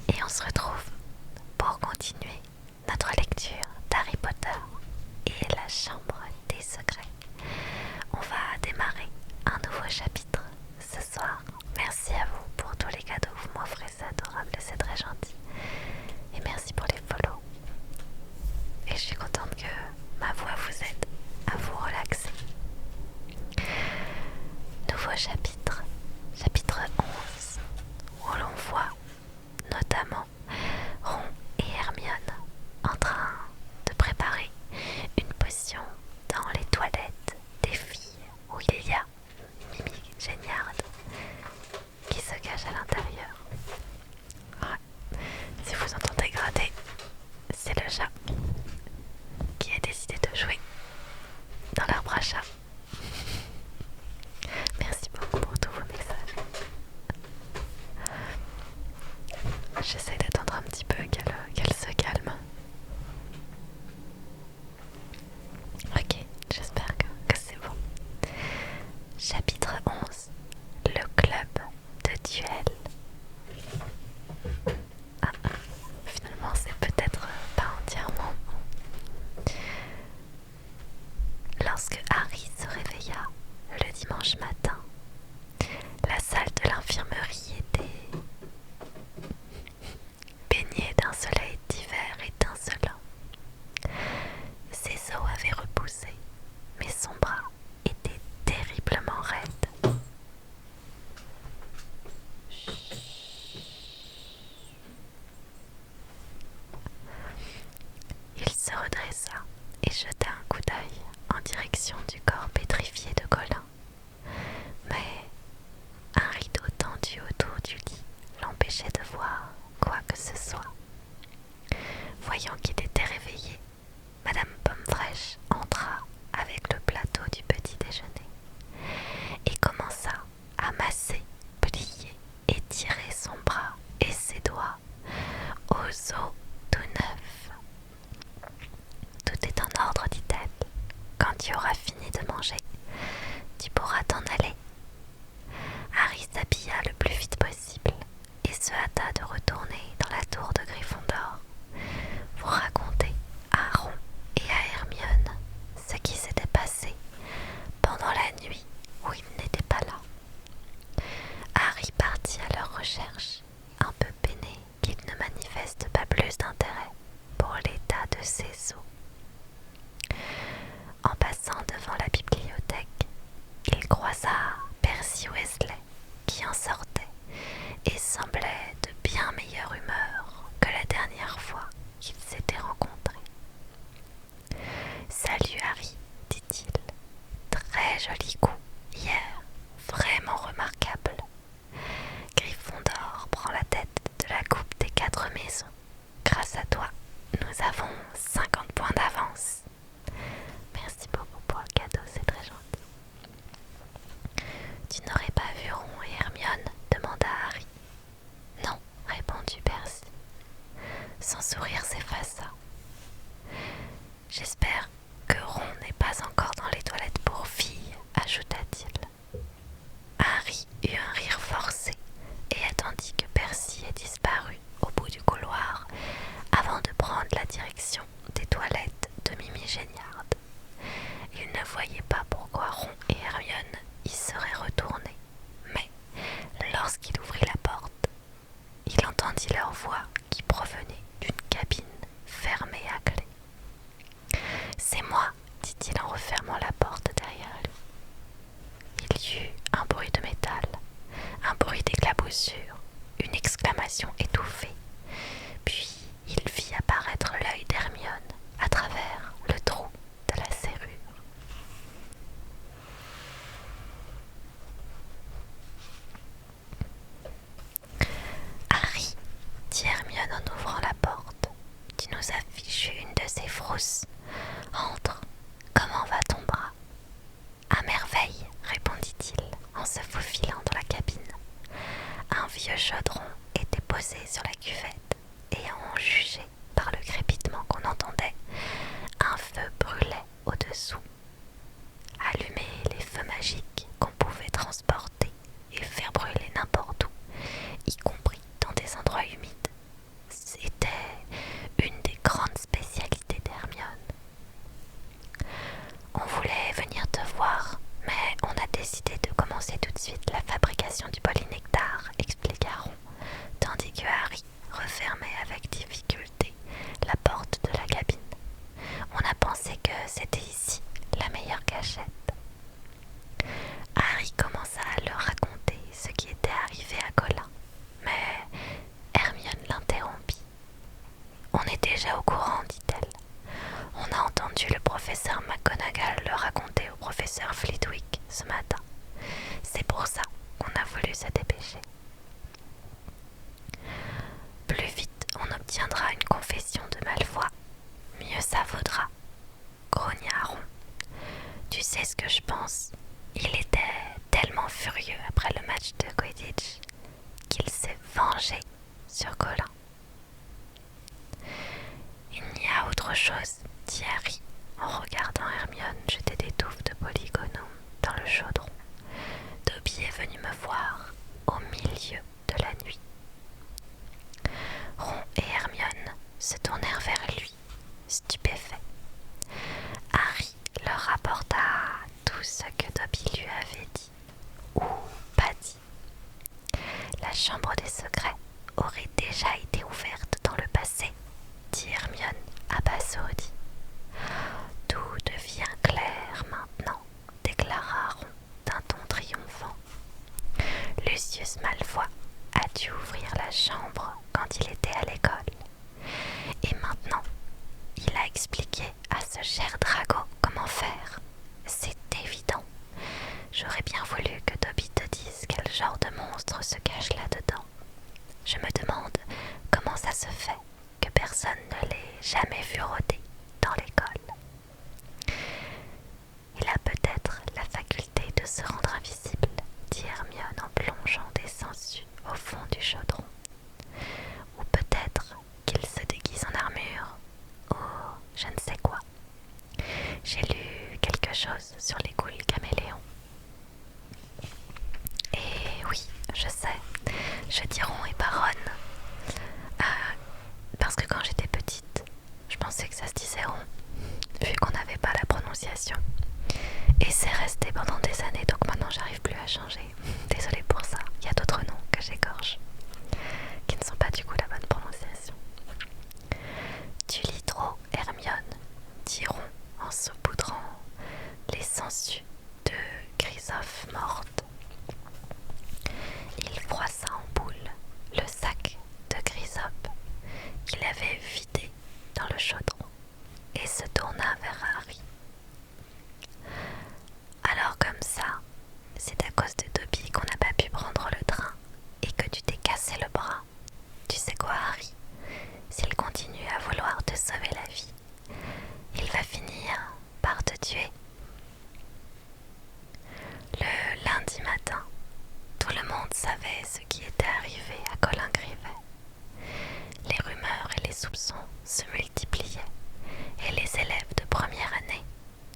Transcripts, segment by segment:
et on se retrouve pour continuer notre lecture d'Harry Potter et la Chambre des Secrets. On va démarrer un nouveau chapitre ce soir. Merci à vous pour tous les cadeaux que vous m'offrez, c'est adorable et c'est très gentil. Et merci pour les follow. Et je suis contente que ma voix vous aide à vous relaxer. Nouveau chapitre, chapitre 11, où l'on voit notamment Ron et Hermione en train de préparer une potion dans les toilettes des filles où il y a Mimi Géniard qui se cache à l'intérieur. Ouais. Si vous entendez gratter, c'est le chat qui a décidé de jouer dans l'arbre à chat. Merci beaucoup pour tous vos messages. J'essaie d'attendre un petit peu qu'elle se calme. Ok, j'espère que c'est bon. Chapitre 11. Le club de duel. Ah, finalement c'est peut-être pas entièrement bon. Lorsque Harry se réveilla le dimanche matin, la salle de l'infirmerie était baignée d'un soleil d'hiver étincelant. Ses os avaient repoussé, mais son bras était terriblement raide. Il se redressa et jeta un coup d'œil en direction du corps pétrifié de Colin. Mais un rideau tendu autour du lit l'empêchait de voir quoi que ce soit. Voyant qu'il était réveillé, Madame Pomme-Fraîche entra avec le plateau du petit déjeuner et commença à masser, plier et tirer son bras et ses doigts aux os tout neufs. Tout est en ordre, dit-elle. Quand tu auras fini de manger, tu pourras t'en aller. Harry s'habilla le plus vite possible et se hâta de retourner dans la tour de Gryffondor pour raconter à Ron et à Hermione ce qui s'était passé pendant la nuit où ils n'étaient pas là. Harry partit à leur recherche, un peu peiné qu'il ne manifeste pas plus d'intérêt pour l'état de ses os. En passant devant la bibliothèque, il croisa Percy Weasley qui en sortait et semblait de bien meilleure humeur que la dernière fois qu'ils s'étaient rencontrés. « Salut Harry, dit-il. Très joli coup hier, vraiment remarquable. Gryffondor prend la tête de la coupe des 4 maisons. Grâce à toi, nous avons 50 points d'avance. » Merci beaucoup pour le cadeau, c'est très gentil. Tu n'aurais pas vu Ron et Hermione, demanda Harry. Non, répondit Percy. Son sourire s'effaça. J'espère que Ron n'est pas encore dans les toilettes pour filles, ajouta-t-il. Harry eut un rire forcé et attendit que Percy ait disparu au bout du couloir avant de prendre la direction des toilettes de Mimi Géniard. Il ne voyait pas pourquoi Ron et Hermione y seraient retournés, mais lorsqu'il ouvrit la porte, il entendit leur voix qui provenait d'une cabine fermée à clé. « C'est moi !» dit-il en refermant la porte derrière lui. Il y eut un bruit de métal, un bruit d'éclaboussure, une exclamation étouffée, puis il vit apparaître l'œil d'Hermione à travers le trou de la serrure. Harry, dit Hermione en ouvrant la porte, tu nous as fichu une de ces frousses. Entre, comment va ton bras? À merveille, répondit-il en se faufilant dans la cabine. Un vieux chaudron était posé sur la cuvette et à en juger par le crépitement qu'on entendait, un feu brûlait au-dessous. Allumer les feux magiques qu'on pouvait transporter et faire brûler n'importe où, y compris dans des endroits humides, On est déjà au courant, dit-elle. On a entendu le professeur McGonagall le raconter au professeur Flitwick ce matin. C'est pour ça qu'on a voulu se dépêcher. Plus vite on obtiendra une confession de Malfoy, mieux ça vaudra, grogna Ron. Tu sais ce que je pense? Il était tellement furieux après le match de Quidditch qu'il s'est vengé sur Colin. Il y a autre chose, dit Harry en regardant Hermione jeter des touffes de polygonum dans le chaudron. Dobby est venu me voir au milieu de la nuit. Ron et Hermione se tournèrent vers lui, stupéfaits. Harry leur rapporta tout ce que Dobby lui avait dit, ou pas dit. La chambre des secrets aurait déjà été ouverte dans le passé, dit Hermione abasourdie. Tout devient clair maintenant, déclara Ron d'un ton triomphant. Lucius Malfoy a dû ouvrir la chambre quand il était à l'école. Et maintenant, il a expliqué à ce cher Drago comment faire. C'est évident. J'aurais bien voulu que Dobby te dise quel genre de monstre se cache là-dedans. Je me demande comment ça se fait que personne ne l'ait jamais vu rôder dans l'école. Il a peut-être la faculté de se rendre invisible, dit Hermione en plongeant des sangsues au fond du chaudron. Ou peut-être qu'il se déguise en armure, ou je ne sais quoi. J'ai lu quelque chose sur les ghouls caméléons. Et oui, je sais, je dis Ron et Baronne. Parce que quand j'étais petite, je pensais que ça se disait Ron, vu qu'on n'avait pas la prononciation. Et c'est resté pendant des années, donc maintenant j'arrive plus à changer. Désolée pour ça, il y a d'autres noms que j'égorge, qui ne sont pas du coup la bonne prononciation. Tu lis trop, Hermione, dit Ron en saupoudrant les sangsues de Grisophe morte. Il froissa en boule le sac de Grisophe qu'il avait vidé dans le chaudron et se tourna vers Harry. Alors comme ça, c'est à cause de Dobby qu'on n'a pas pu prendre le train et que tu t'es cassé le bras. Tu sais quoi, Harry? S'il continue à vouloir te sauver la vie, il va finir par te tuer. Le lundi matin, tout le monde savait ce qui était arrivé à Colin Grivet. Les rumeurs et les soupçons se multipliaient et les élèves de première année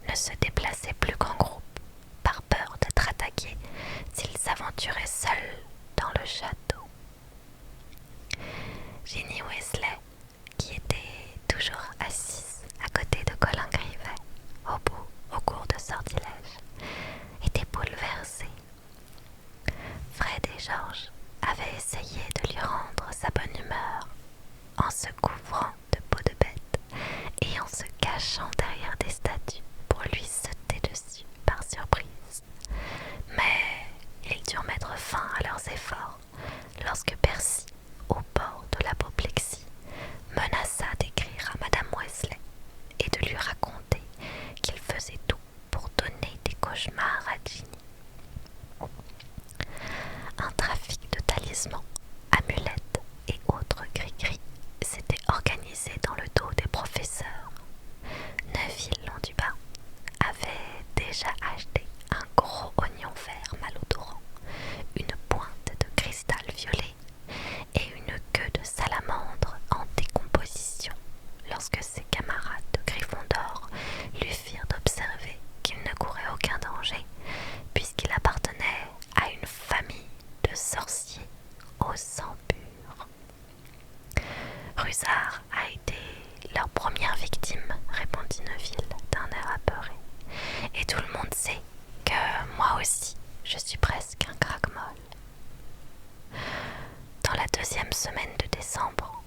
ne se déplaçaient plus qu'en groupe par peur d'être attaqués s'ils s'aventuraient seuls dans le château. Ginny Weasley, qui était toujours assise à côté de Colin Grivet au cours de sortilège, était bouleversée. Fred et George avaient essayé de lui rendre sa bonne humeur en se couvrant de peau de bête et en se cachant derrière des statues pour lui sauter dessus par surprise. Mais ils durent mettre fin à leurs efforts lorsque Percy, au bord de l'apoplexie, menaça d'écrire à Madame Weasley et de lui raconter qu'il faisait tout pour donner des cauchemars à Ginny. Un trafic de talismans, amulettes et autres gris-gris s'était organisé dans le dos des professeurs. Neville Londubat avait déjà acheté un gros oignon vert malodorant, une pointe de cristal violet et une queue de salamandre en décomposition lorsque ses camarades de Gryffondor lui firent observer qu'il ne courait aucun danger puisqu'il appartenait à une famille de sorciers au sang pur. Rusard a été leur première victime, répondit Neville d'un air apeuré. Et tout le monde sait que moi aussi, je suis presque un craque-molle. Dans la deuxième semaine de décembre,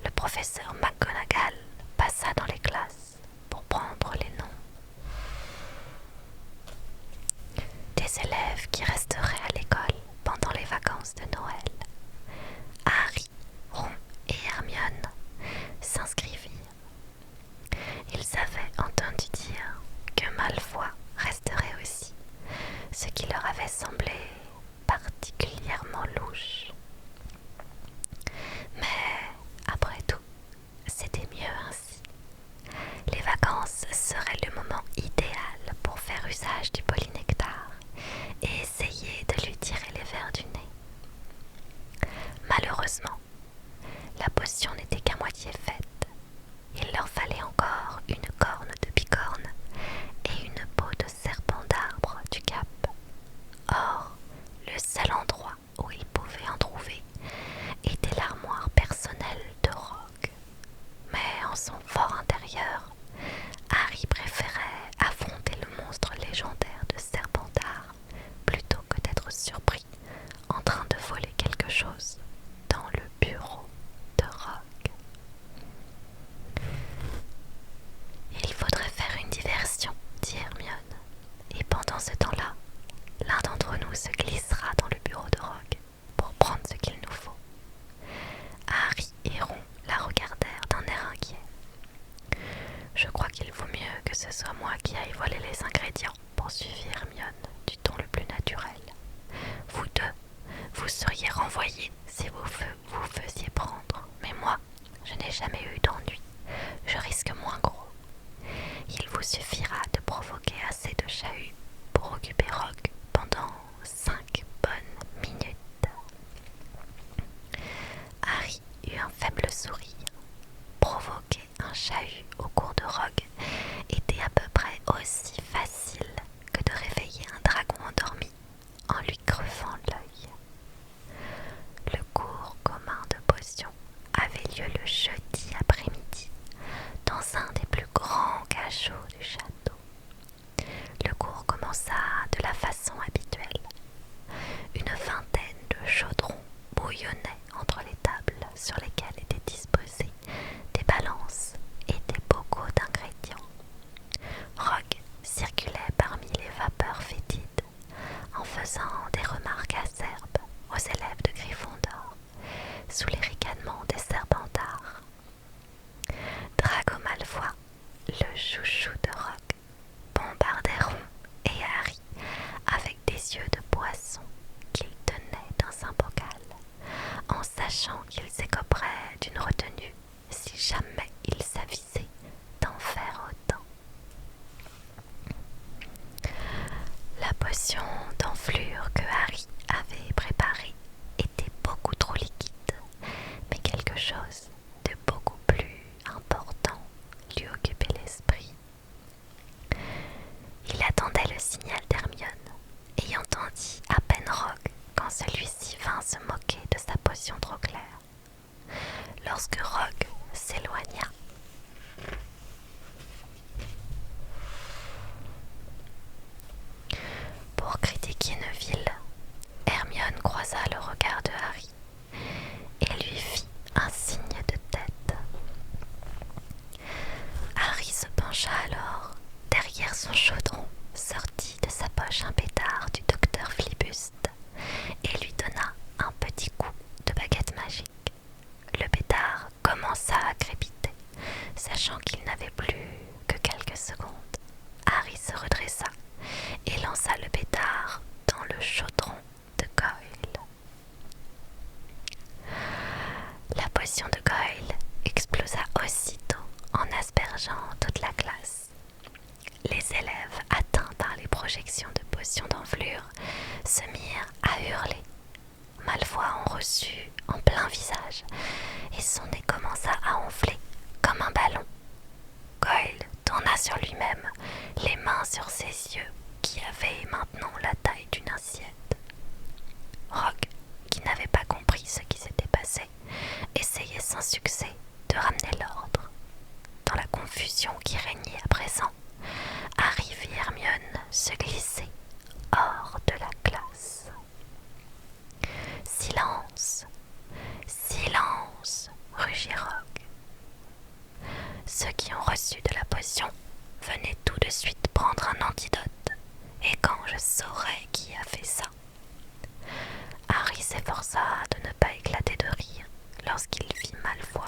le professeur McGonagall passa dans les classes pour prendre les noms des élèves qui resteraient à l'école pendant les vacances de Noël. Harry, Ron et Hermione s'inscrirent potion n'était qu'à moitié faite. Il leur fallait encore une corne de bicorne et une peau de serpent d'arbre du Cap. Or, le seul endroit où ils pouvaient en trouver était l'armoire personnelle de Rogue. Mais en son fort intérieur, Harry préférait affronter le monstre légendaire de Serpentard plutôt que d'être surpris en train de voler quelque chose dans le bureau de Rogue. Il faudrait faire une diversion, dit Hermione, et pendant ce temps-là, l'un d'entre nous se glissera dans le bureau de Rogue pour prendre ce qu'il nous faut. Harry et Ron la regardèrent d'un air inquiet. Je crois qu'il vaut mieux que ce soit moi qui aille voler les ingrédients, poursuivit Hermione du ton le plus naturel. Vous deux, vous seriez renvoyés si vous faisiez prendre, mais moi, je n'ai jamais eu d'ennui. Je risque moins gros. Il vous suffira de provoquer assez de chahut pour occuper Rogue pendant 5 bonnes minutes. Harry eut un faible sourire. Provoquer un chahut au cours de Rogue était à peu près aussi facile que de réveiller un dragon endormi en lui crevant l'œil. Le cours commun de potions avait lieu le jeudi après-midi dans un des plus grands cachots du château. Le cours commença de la façon habituelle. Une vingtaine de chaudrons bouillonnaient entre les tables sur lesquelles étaient disposées des balances et des bocaux d'ingrédients. Rogue circulait parmi les vapeurs fétides en faisant des remarques acerbes aux élèves de Gryffondor sous les ricanements des Serpentards. Drago Malfoy, le chouchou de Rogue, bombardait Ron et Harry avec des yeux de poisson qu'il tenait dans un bocal, en sachant qu'ils écoperaient d'une retenue si jamais il s'avisait d'en faire autant. La potion d'enflure que Harry avait préparée était beaucoup trop liquide, mais quelque chose de beaucoup plus important lui occupait l'esprit. Il attendait le signal d'Hermione et entendit à peine Rogue quand celui-ci vint se moquer de sa potion trop claire. Lorsque Rogue s'éloigna, pour critiquer Neville, Hermione croisa le regard de Harry et lui fit un signe de tête. Harry se pencha alors derrière son chaudron, sortit de sa poche un pétard du docteur Flibuste et lui donna un petit coup de baguette magique. Le pétard commença à crépiter, sachant qu'il n'avait plus que quelques secondes. Harry se redressa et lança le pétard dans le chaudron de Goyle. La potion de Goyle explosa aussitôt en aspergeant toute la classe. Les élèves atteints par les projections de potions d'enflure se mirent à hurler. Malfoy en reçut en plein visage et son nez commença à enfler comme un ballon. Goyle tourna sur lui-même, les mains sur ses yeux qui avaient maintenant la taille d'une assiette. Rogue, qui n'avait pas compris ce qui s'était passé, essayait sans succès de ramener l'ordre. Dans la confusion qui régnait à présent, Harry vit Hermione se glisser hors de la classe. Silence, silence, rugit Rogue. Ceux qui ont reçu de la potion, venez tout de suite prendre un antidote, et quand je saurai qui a fait ça. Harry s'efforça de ne pas éclater de rire lorsqu'il vit Malfoy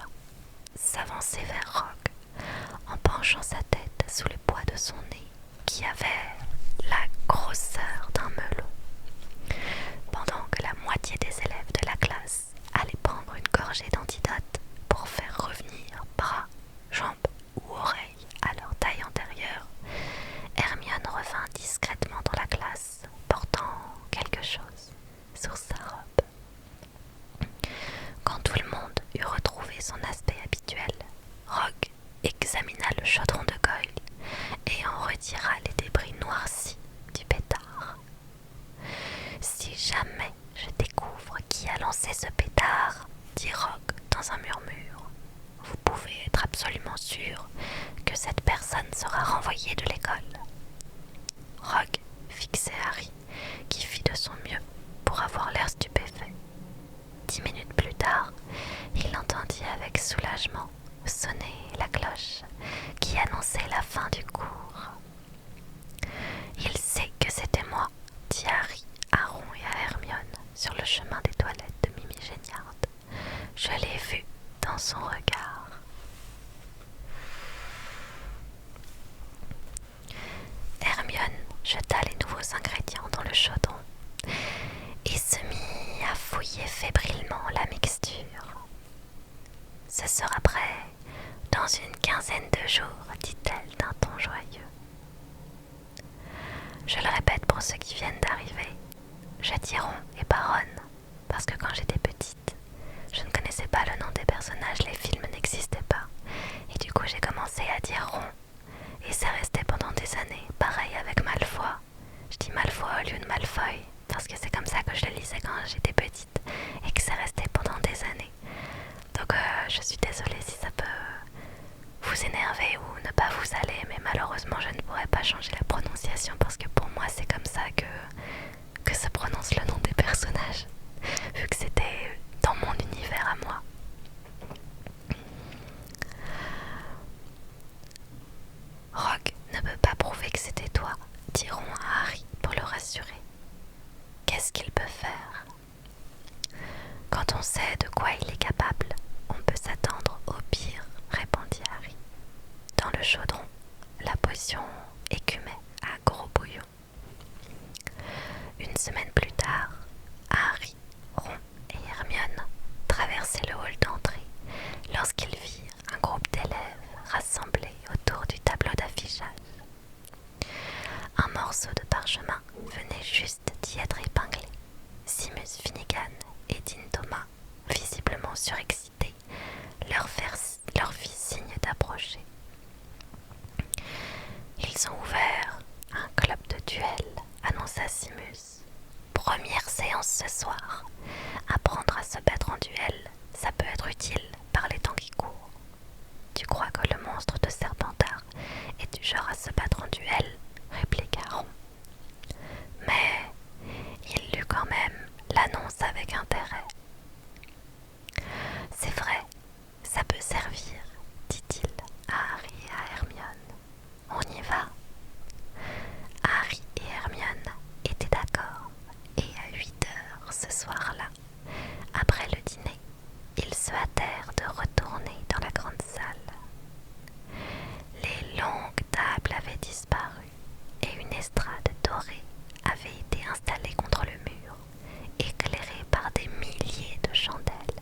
s'avancer vers Rogue en penchant sa tête sous le poids de son nez qui avait la grosseur d'un melon. Pendant que la moitié des élèves de la classe allaient prendre une gorgée d'antidote pour faire revenir bras, jambes ou oreilles à leur taille antérieure, Hermione revint discrètement dans la classe, portant quelque chose sur sa robe. Quand tout le monde eut retrouvé son sûr que cette personne sera renvoyée de l'école. Rogue fixait Harry, qui fit de son mieux pour avoir l'air stupéfait. 10 minutes plus tard, il entendit avec soulagement sonner la cloche qui annonçait la fin du cours. « Il sait que c'était moi », dit Harry à Ron et à Hermione sur le chemin des toilettes de Mimi Géniard. « Je l'ai vu dans son regard. » Hermione jeta les nouveaux ingrédients dans le chaudron et se mit à fouiller fébrilement la mixture. « Ce sera prêt dans une quinzaine de jours, dit-elle d'un ton joyeux. Je le répète pour ceux qui viennent d'arriver, je dis Ron et pas Ron, parce que quand j'étais petite, je ne connaissais pas le nom des personnages, les films n'existaient pas, et du coup j'ai commencé à dire Ron, et c'est resté pendant des années, pareil avec Malfoy. Je dis Malfoy au lieu de Malfoy, parce que c'est comme ça que je le lisais quand j'étais petite, et que c'est resté pendant des années. Donc je suis désolée si ça peut vous énerver ou ne pas vous aller, mais malheureusement je ne pourrais pas changer la prononciation parce que pour moi c'est comme ça que se prononce le nom des personnages, vu que c'était dans mon univers à moi. Rogue ne peut pas prouver que c'était toi, diront à Harry pour le rassurer. Qu'est-ce qu'il peut faire? Quand on sait de quoi il est capable, on peut s'attendre au pire, répondit Harry. Dans le chaudron, la potion écumait à gros bouillon. Une semaine plus tard, Harry, Ron et Hermione traversaient le hall d'entrée lorsqu'ils virent un groupe d'élèves rassemblés autour du tableau d'affichage. Un morceau de parchemin venait juste d'y être épinglé. Seamus Finnegan et Dean Thomas, visiblement surexcités, leur fit signe d'approcher. Ils ont ouvert un club de duel, annonça Seamus. Première séance ce soir. Apprendre à se battre en duel, ça peut être utile par les temps qui courent. Tu crois que le monstre de Serpentard est du genre à se battre en duel? Répliqua Ron. Mais il lut quand même l'annonce avec intérêt. C'est vrai, ça peut servir, dit-il à Harry et à Hermione. On y va. Harry et Hermione étaient d'accord, et à 8 heures ce soir-là, après le dîner, ils se hâtèrent de retourner dans la grande salle. Les longues tables avaient disparu, et une estrade dorée avait été installée contre le mur, éclairée par des milliers de chandelles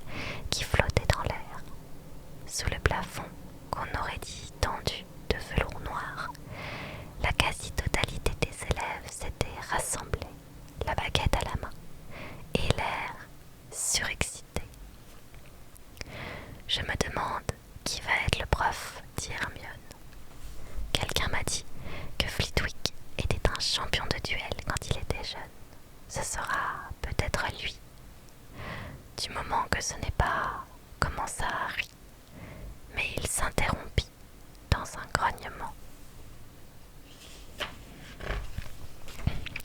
qui flottaient dans l'air. Sous le plafond, qu'on aurait dit tendu de velours noir, la quasi-totalité des élèves s'étaient rassemblés, la baguette à la main, et l'air surexcité. Je me demande qui va être le prof, dit Hermione. Quelqu'un m'a dit que Flitwick était un champion de duel quand il était jeune. Ce sera peut-être lui. Du moment que ce n'est pas, commença Harry, mais il s'interrompit dans un grognement.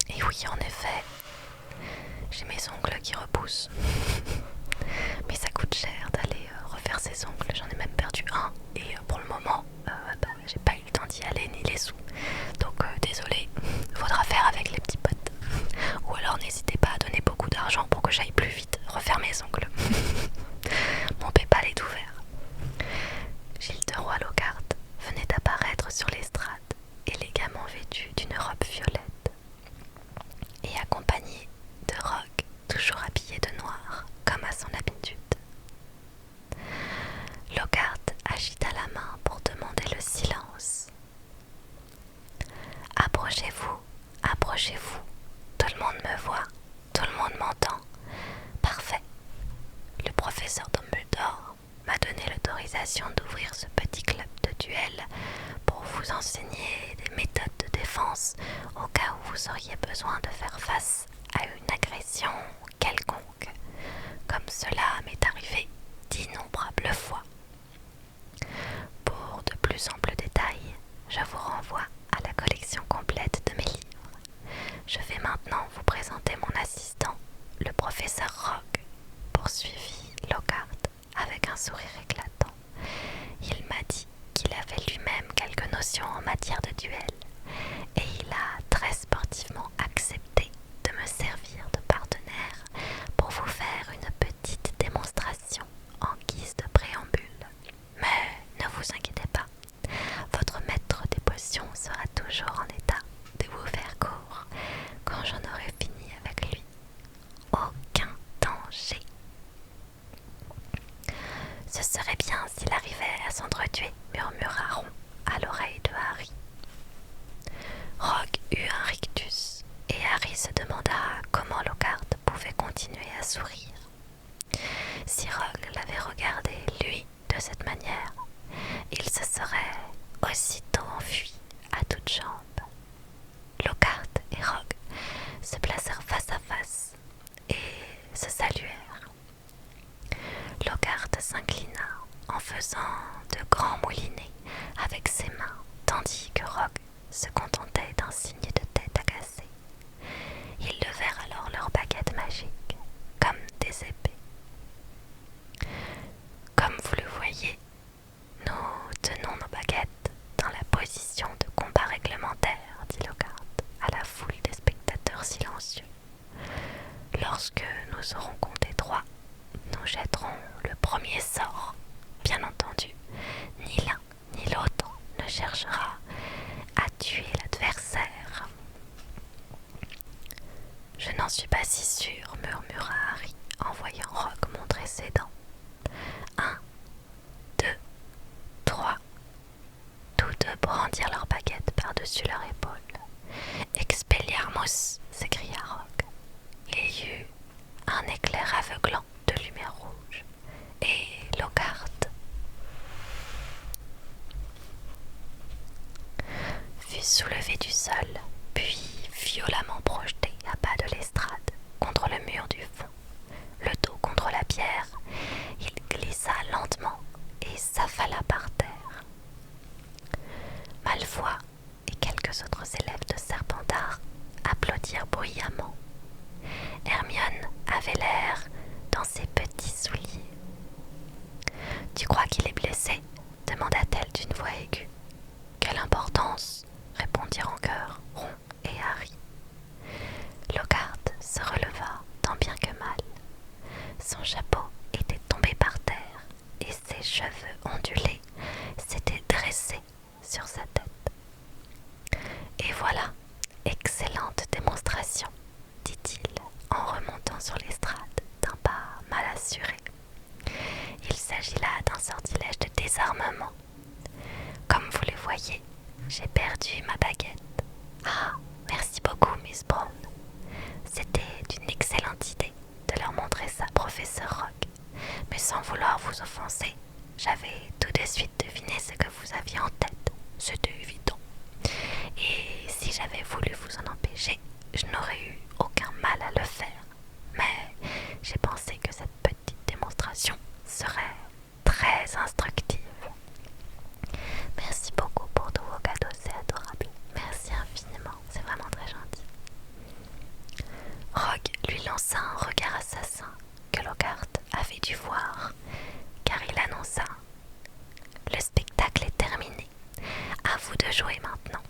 Et oui, en effet, j'ai mes ongles qui repoussent. Mais ça coûte cher d'aller refaire ses ongles. J'en ai même perdu un. Et pour le moment, j'ai pas eu le temps d'y aller ni les sous. Donc désolé, faudra faire avec les petits potes. Ou alors n'hésitez pas à donner beaucoup d'argent pour que j'aille plus vite refaire mes ongles. Mon PayPal est ouvert. Gilles de Roy-Lockhart venait d'apparaître sur l'estrade, élégamment vêtu d'une robe violette, et accompagné de Rogue, toujours habillé de noir, comme à son habitude. Lockhart agita la main pour demander le silence. « Approchez-vous, approchez-vous. Tout le monde me voit, tout le monde m'entend. Parfait. Le professeur Dumbledore m'a donné l'autorisation d'ouvrir ce petit club de duel pour vous enseigner des méthodes de défense au cas où vous auriez besoin de faire face à une agression quelconque, comme cela m'est arrivé d'innombrables fois. Pour de en faisant de grands moulinets avec ses mains, tandis que Rogue se contentait d'un signe de tête agacé. Ils levèrent alors leurs baguettes magiques, comme des épées. Comme vous le voyez, nous tenons nos baguettes dans la position de combat réglementaire, dit Lockhart à la foule des spectateurs silencieux. Lorsque nous aurons compté 3, nous jetterons le premier sort. Bien entendu, ni l'un ni l'autre ne cherchera à tuer l'adversaire. Je n'en suis pas si sûre, murmura Harry en voyant Rogue montrer ses dents. 1, 2, 3. Tous deux brandirent leurs baguettes par-dessus leur épaule. Expelliarmus, s'écria Rogue. Il y eut un éclair aveuglant de lumière rouge, et Lockhart fut soulevé du sol, puis violemment projeté à bas de l'estrade contre le mur du fond. Le dos contre la pierre, il glissa lentement et s'affala par terre. Malfoy et quelques autres élèves de Serpentard applaudirent bruyamment. Hermione avait l'air dans ses petits souliers. « Tu crois qu'il est blessé ?» demanda-t-elle d'une voix aiguë. « Quelle importance ?» répondirent en chœur Ron et Harry. Lockhart se releva tant bien que mal. Son chapeau était tombé par terre et ses cheveux ondulés s'étaient dressés sur sa tête. « Et voilà, excellente démonstration, dit-il en remontant sur l'estrade d'un pas mal assuré. Il s'agit là d'un sortilège de désarmement. Comme vous le voyez, j'ai perdu ma baguette. Ah, merci beaucoup, Miss Brown. C'était une excellente idée de leur montrer ça, professeur Rogue. Mais sans vouloir vous offenser, j'avais tout de suite deviné ce que vous aviez en tête. C'était évident. Et si j'avais voulu vous en empêcher, je n'aurais eu aucun mal à le faire. Mais j'ai pensé que cette petite démonstration serait très instructive. Merci beaucoup pour tous vos cadeaux, c'est adorable. Merci infiniment, c'est vraiment très gentil. Rogue lui lança un regard assassin que Lockhart avait dû voir, car il annonça: « Le spectacle est terminé. À vous de jouer maintenant.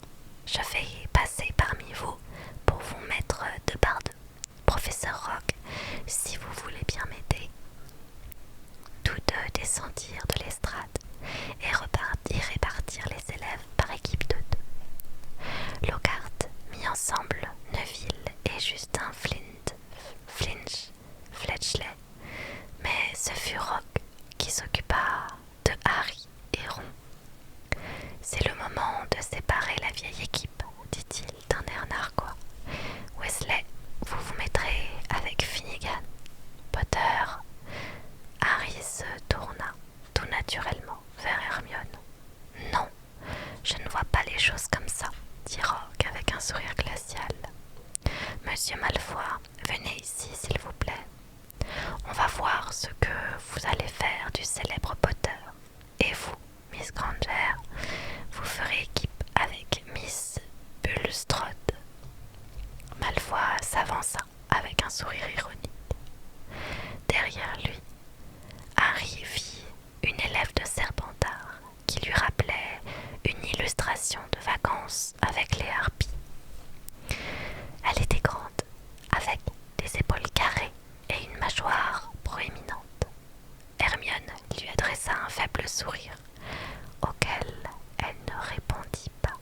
Je vais passer parmi vous pour vous mettre deux par deux. Professeur Rogue, si vous voulez bien m'aider. » Tous deux descendirent de l'estrade et répartirent les élèves par équipe de deux. Lockhart mit ensemble Neville et Justin Fletchley, mais ce fut Rogue qui s'occupa de Harry et Ron. « C'est le moment de séparer la vieille équipe, dit-il d'un air narquois. Weasley, vous vous mettrez avec Finnegan. Potter. » Harry se tourna tout naturellement vers Hermione. « Non, je ne vois pas les choses comme ça, dit Rogue avec un sourire glacial. Monsieur Malfoy, venez ici s'il vous plaît. On va voir ce que vous allez faire du célèbre Potter. Et vous, Miss Granger, vous ferez équipe avec Miss Bulstrode. » Malfoy s'avança avec un sourire ironique. Derrière lui, Harry vit une élève de Serpentard qui lui rappelait une illustration de vacances avec les harpies. Elle était grande, avec des épaules carrées et une mâchoire proéminente. Hermione lui adressa un faible sourire, auquel elle ne répondit pas.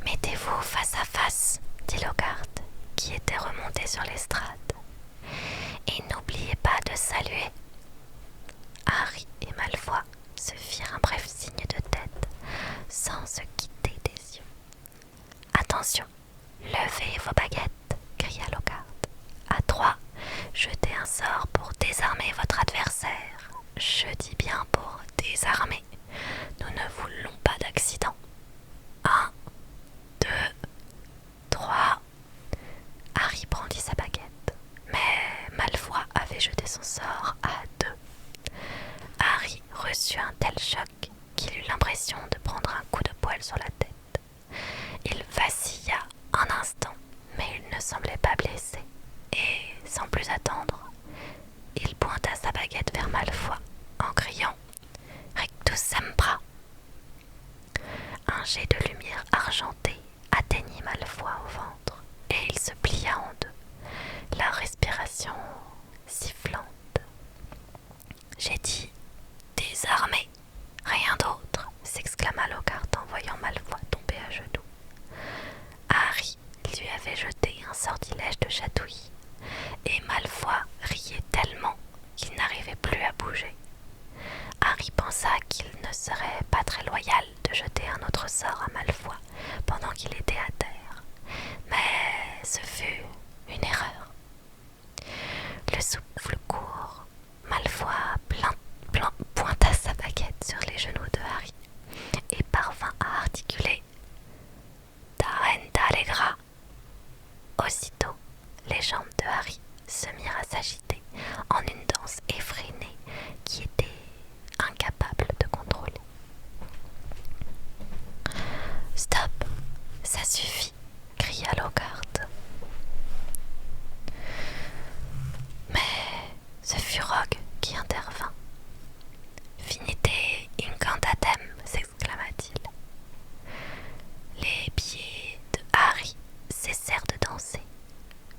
Mettez-vous face à face, dit Lockhart, qui était remonté sur l'estrade. Et n'oubliez pas de saluer. Harry et Malfoy se firent un bref signe de tête, sans se quitter des yeux. Attention, levez vos baguettes, cria Lockhart. À 3, jetez un sort pour désarmer votre adversaire. Je dis bien pour « désarmer ». Nous ne voulons pas d'accident. 1, 2, semblait pas blessé, et, sans plus attendre, il pointa sa baguette vers Malfoy en criant « Rictus sempra ». Un jet de lumière argentée atteignit Malfoy au ventre, et il se plia en deux, la respiration sifflante. « J'ai dit désarmé, rien d'autre !» s'exclama Lockhart en voyant Malfoy tomber à genoux. Harry lui avait jeté un sortilège de chatouille, et Malfoy riait tellement qu'il n'arrivait plus à bouger. Harry pensa qu'il ne serait pas très loyal de jeter un autre sort à Malfoy pendant qu'il était à terre, mais ce fut une erreur. Le souffle court, Malfoy pointa sa baguette sur les genoux de Harry et parvint à articuler « Tarenta Allegra ». Aussitôt, les jambes de Harry se mirent à s'agiter en une danse effrénée qui était incapable de contrôler. « Stop, ça suffit !» cria Lockhart. Mais ce fut Rogue qui intervint. « Finite incantatem » s'exclama-t-il. Les pieds de Harry cessèrent de danser.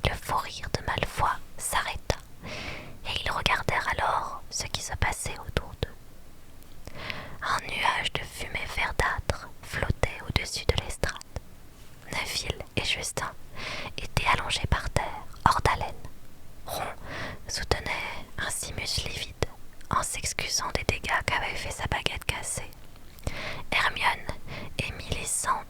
Le faux rire de Malfoy s'arrêta, et ils regardèrent alors ce qui se passait autour d'eux. Un nuage de fumée verdâtre flottait au-dessus de l'estrade. Neville et Justin étaient allongés par terre, hors d'haleine. Ron soutenait un Simus livide, en s'excusant des dégâts qu'avait fait sa baguette cassée. Hermione et Millicent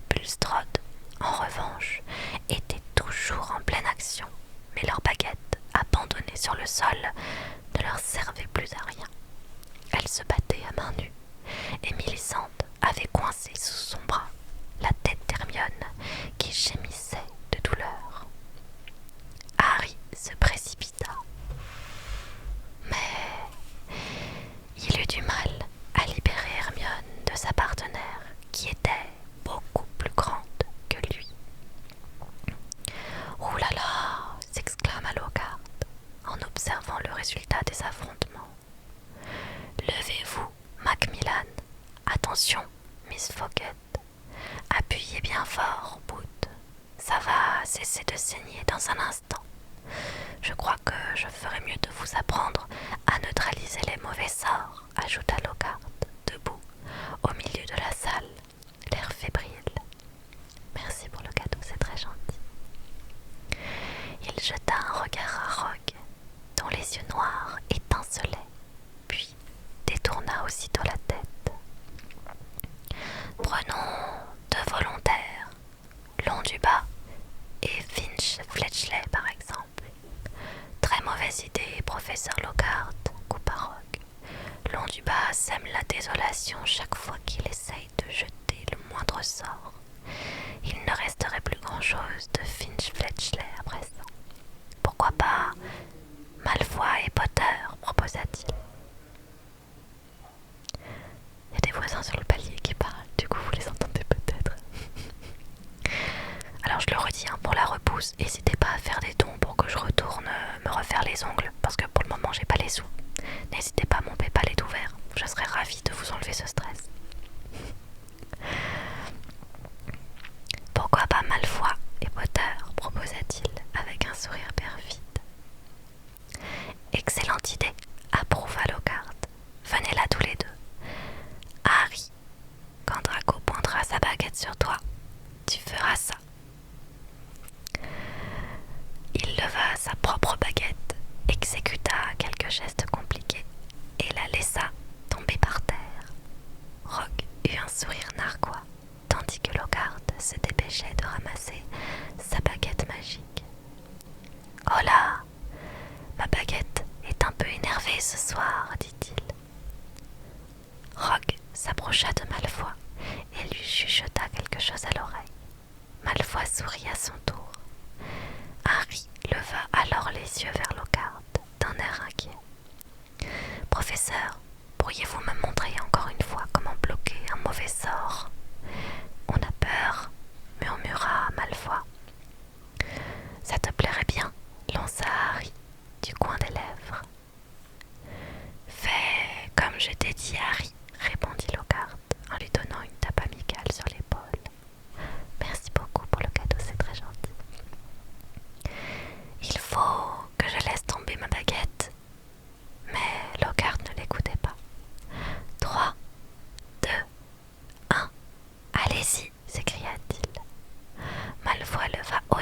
Bulstrode, en revanche, étaient toujours en pleine action, mais leurs baguettes, abandonnées sur le sol, ne leur servaient plus à rien. Elles se battaient à main nue, et Millicent avait coincé sous son bras la tête d'Hermione, qui gémissait de douleur. Harry se précipita, mais il eut du mal à libérer Hermione de sa partenaire, qui était beaucoup plus grande que lui. « Ouh là là !» s'exclama Lockhart en observant le résultat des affrontements. « Levez-vous, Macmillan. Attention, Miss Foggett. Appuyez bien fort, Boot. Ça va cesser de saigner dans un instant. Je crois que je ferais mieux de vous apprendre à neutraliser les mauvais sorts, » ajouta Lockhart, debout, au milieu de la salle, l'air fébrile. « Merci pour le cadeau, c'est très gentil. » Il jeta un regard à Rogue, dont les yeux noirs étincelaient, puis détourna aussitôt la tête. « Prenons deux volontaires, Londubat et Finch Fletchley par exemple. » Très mauvaise idée, professeur Lockhart, coupa Rogue. Londubat sème la désolation chaque fois qu'il essaye de jeter le moindre sort. Il ne resterait plus grand-chose de Finch Fletchley à présent. Pourquoi pas Malfoy et Potter, proposa-t-il. Il y a des voisins sur le palier qui parlent, du coup vous les entendez peut-être. Alors je le redis, pour la repousse, n'hésitez pas à faire des dons pour que je retourne me refaire les ongles, parce que pour le moment j'ai pas les sous. N'hésitez pas, mon PayPal est ouvert, je serais ravie de vous enlever ce stress. Pourquoi pas Malfoy et Potter, proposa-t-il avec un sourire perfide. Excellente idée, approuva Lockhart. Venez là tous les deux. Harry, quand Draco pointera sa baguette sur toi, tu feras ça. Il leva sa propre baguette, exécuta quelques gestes compliqués et la laissa tomber par terre. Rogue eut un sourire narquois, tandis que Lockhart se dépêchait de ramasser sa baguette magique. « Oh là, ma baguette est un peu énervée ce soir, » dit-il. Rogue s'approcha de Malfoy et lui chuchota quelque chose à l'oreille. Malfoy sourit à son tour. Harry leva alors les yeux vers Lockhart d'un air inquiet. « Professeur, pourriez-vous me montrer encore une fois comment bloquer un mauvais sort ? » « On a peur, murmura Malfoy.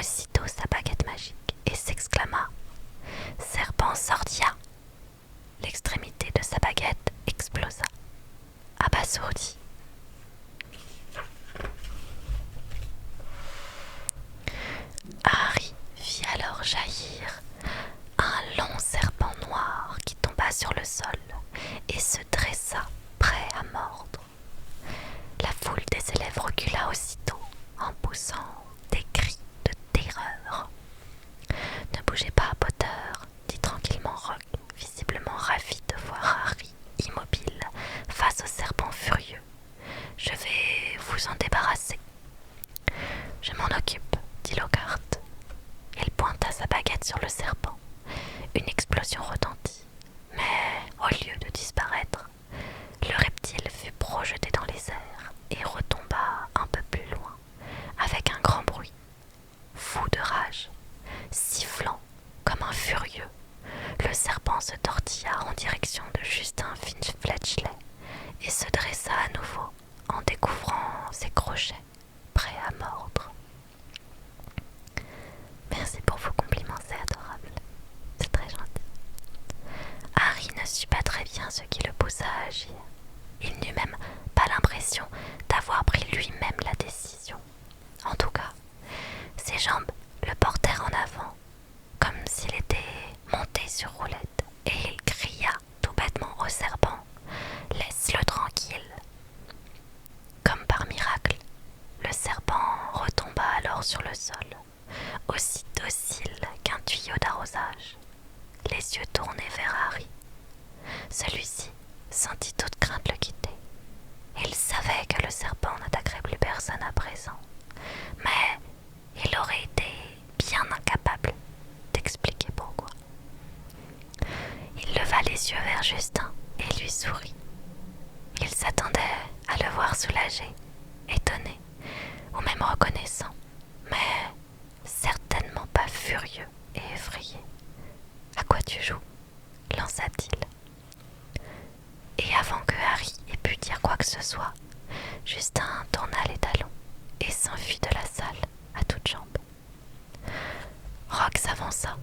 aussitôt sa baguette magique et s'exclama: Serpent Sordia! L'extrémité de sa baguette explosa, abasourdi. Harry vit alors jaillir un long serpent noir qui tomba sur le sol et se dressa, prêt à mordre. La foule des élèves recula aussitôt en poussant des cris de terreur. Ne bougez pas, Potter, dit tranquillement Rogue, visiblement ravi de voir Harry immobile face au serpent furieux. Je vais vous en débarrasser. Je m'en occupe, dit Lockhart. Il pointa sa baguette sur le serpent. Une explosion retentit, mais au lieu de disparaître, le reptile fut projeté dans les airs et retomba un peu plus loin, avec un grand bruit. Fou de rage, sifflant comme un furieux, le serpent se tortilla en direction de Justin Finch-Fletchley et se dressa à nouveau en découvrant ses crochets, prêts à mordre. Merci pour vos compliments, c'est adorable. C'est très gentil. Harry ne sut pas très bien ce qui le poussa à agir. Il n'eut même pas l'impression d'avoir pris lui-même la décision. En tout cas, ses jambes le portèrent en avant, comme s'il était monté sur roulette, et il cria tout bêtement au serpent: « Laisse-le tranquille !» Comme par miracle, le serpent retomba alors sur le sol, aussi docile qu'un tuyau d'arrosage, les yeux tournés vers Harry. Celui-ci sentit toute crainte le quitter. Il savait que le serpent n'attaquerait plus personne à présent, mais il aurait été bien incapable d'expliquer pourquoi. Il leva les yeux vers Justin et lui sourit. Il s'attendait à le voir soulagé, étonné ou même reconnaissant, mais certainement pas furieux et effrayé. « À quoi tu joues ?» lança-t-il. Et avant que Harry ait pu dire quoi que ce soit, Justin tourna les talons et s'enfuit de la salle à toutes jambes. Rogue s'avança,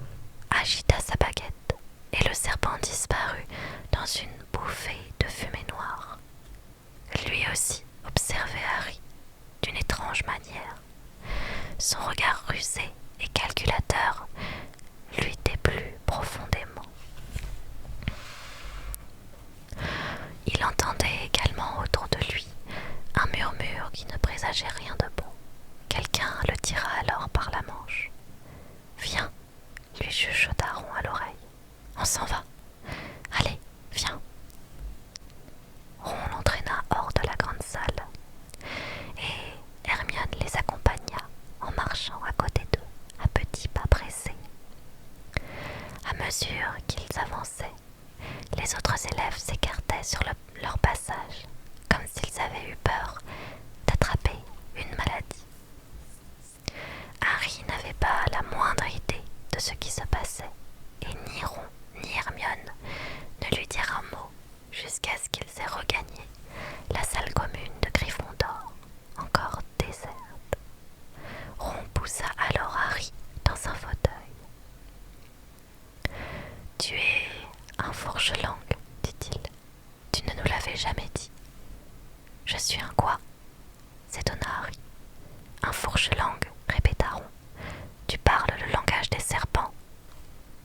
agita sa baguette, et le serpent disparut dans une bouffée de fumée noire. Lui aussi observait Harry d'une étrange manière. Son regard rusé et calculateur lui déplut profondément. Il entendait également autour de lui un murmure qui ne présageait rien de bon. Quelqu'un le tira alors par la manche. « Viens !» lui chuchota Ron à l'oreille. « On s'en va. Allez, viens !» Ron l'entraîna hors de la grande salle, et Hermione les accompagna en marchant à côté d'eux, à petits pas pressés. À mesure qu'ils avançaient, les autres élèves s'écartaient sur leur passage, comme s'ils avaient eu peur d'attraper une maladie. Harry n'avait pas la moindre idée de ce qui se passait, et ni Ron ni Hermione ne lui dirent un mot jusqu'à ce qu'ils aient regagné la salle commune de Gryffondor, encore déserte. Ron poussa alors Harry dans un fauteuil. « Tu es un fourche-langue, dit-il. Tu ne nous l'avais jamais dit. »« Je suis un quoi ?» s'étonna Harry. « Un fourche-langue, répéta Ron. Tu parles le langage des serpents. »«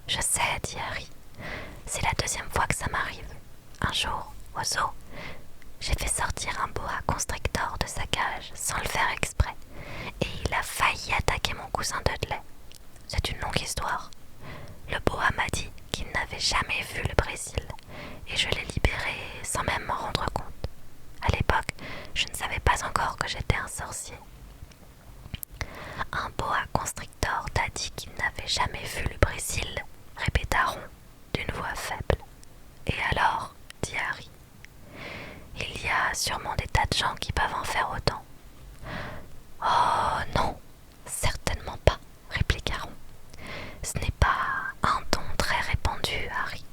Je sais, dit Harry. C'est la deuxième fois que ça m'arrive. Un jour, au zoo, j'ai fait sortir un boa constrictor de sa cage sans le faire exprès, et il a failli attaquer mon cousin Dudley. C'est une longue histoire. Le boa m'a dit qu'il n'avait jamais vu le Brésil, et je l'ai libéré sans même m'en rendre compte. À l'époque, je ne savais pas encore que j'étais un sorcier. Un boa constrictor t'a dit qu'il n'avait jamais vu le Brésil, répéta Ron d'une voix faible. Et alors, dit Harry, il y a sûrement des tas de gens qui peuvent en faire autant. Oh non, certainement pas, répliqua Ron. Ce n'est pas un don très répandu, Harry.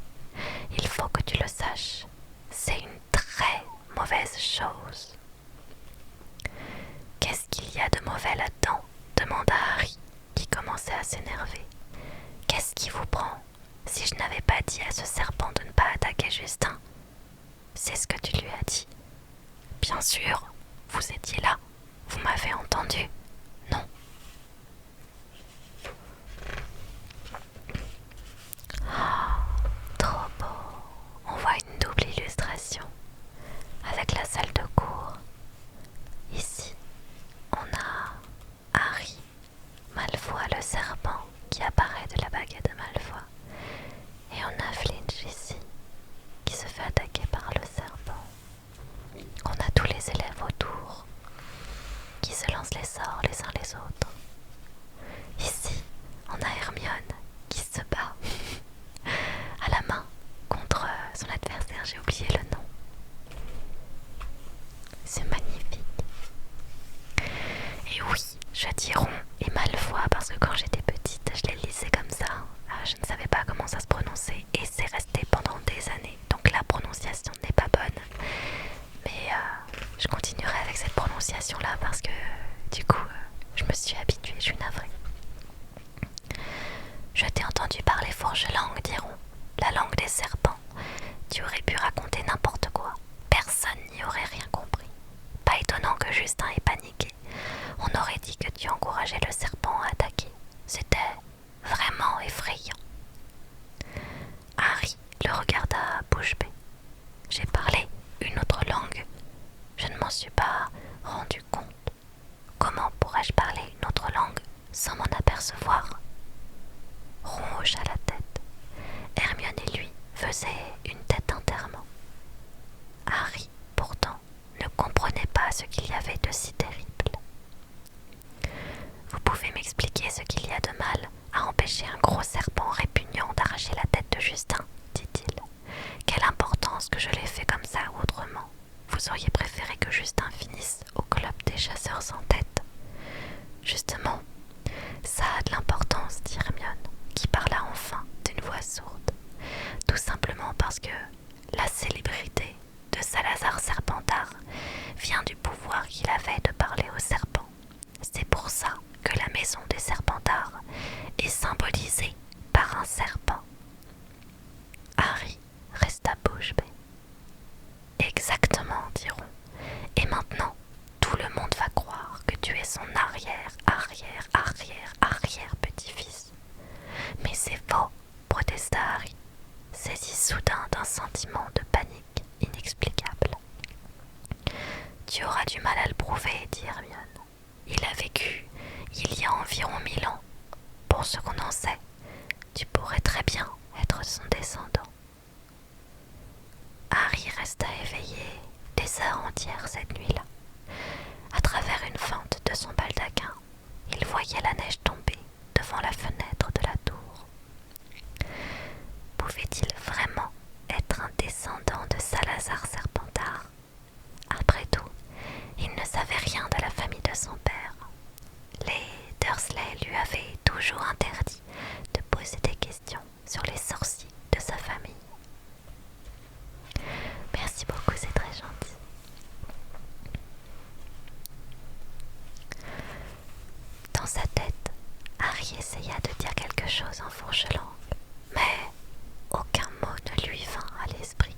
Il faut que tu le saches. C'est une très mauvaise chose. Qu'est-ce qu'il y a de mauvais là-dedans ? Demanda Harry, qui le serpent qui apparaît de la baguette de Malfoy. Et on a Flinch ici, qui se fait attaquer par le serpent. On a tous les élèves autour, qui se lancent les sorts les uns les autres. Ici, on a Hermione, qui se bat à la main contre son adversaire, j'ai oublié le nom. C'est magnifique. Et oui, je dis Ron et Malfoy parce que quand j'étais petite, je les lisais comme ça. Je ne savais pas comment ça se prononçait et c'est resté pendant des années. Donc la prononciation n'est pas bonne. Mais je continuerai avec cette prononciation-là parce que du coup, je me suis habituée, je suis navrée. Je t'ai entendu parler fourche-langue, diront. La langue des serpents. Tu aurais pu raconter n'importe quoi. Personne n'y aurait rien compris. Pas étonnant que Justin ait paniqué. On aurait dit que tu encourageais le serpent à attaquer. C'était vraiment effrayant. Harry le regarda bouche bée. J'ai parlé une autre langue. Je ne m'en suis pas rendu compte. Comment pourrais-je parler une autre langue sans m'en apercevoir? Ron hocha la tête. Hermione et lui faisaient une tête d'enterrement. Harry, pourtant, ne comprenait pas ce qu'il y avait de si terrible. Vous pouvez m'expliquer ce qu'il y a de mal à empêcher un gros serpent répugnant d'arracher la tête de Justin, dit-il. Quelle importance que je l'ai fait comme ça ou autrement. Vous auriez préféré que Justin finisse au club des chasseurs sans tête. Justement, ça a de l'importance, dit Hermione, qui parla enfin d'une voix sourde. Tout simplement parce que la célébrité de Salazar Serpentard vient du pouvoir qu'il avait de parler aux serpents. C'est pour ça que la maison des Serpentards est symbolisée par un serpent. Harry resta bouche bée. Exactement, diront. Et maintenant, tout le monde va croire que tu es son arrière petit-fils. Mais c'est faux, protesta Harry, saisi soudain d'un sentiment de panique inexplicable. Tu auras du mal à le prouver, dit Hermione. Il a vécu il y a environ 1000 ans. Pour ce qu'on en sait, tu pourrais très bien être son descendant. Harry resta éveillé des heures entières cette nuit-là. À travers une fente de son baldaquin, il voyait la neige tomber devant la fenêtre de la tour. Pouvait-il vraiment être un descendant de Salazar Serpentard? Après tout, il ne savait rien de la famille de son père. Les Dursley lui avaient toujours interdit de poser des questions sur les sorciers de sa famille. Merci beaucoup, c'est très gentil. Dans sa tête, Harry essaya de dire quelque chose en fourche-langue, mais aucun mot ne lui vint à l'esprit.